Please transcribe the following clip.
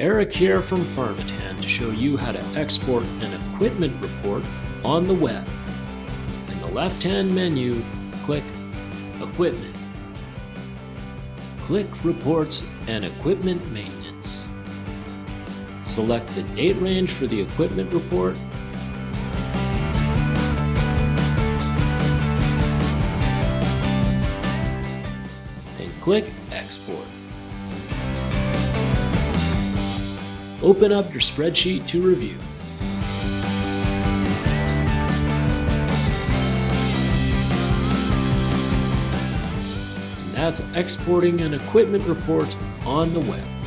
Eric here from Farmatan to show you how to export an equipment report on the web. In the left-hand menu, click Equipment. Click Reports and Equipment Maintenance. Select the date range for the equipment report and click Export. Open up your spreadsheet to review. And that's exporting an equipment report on the web.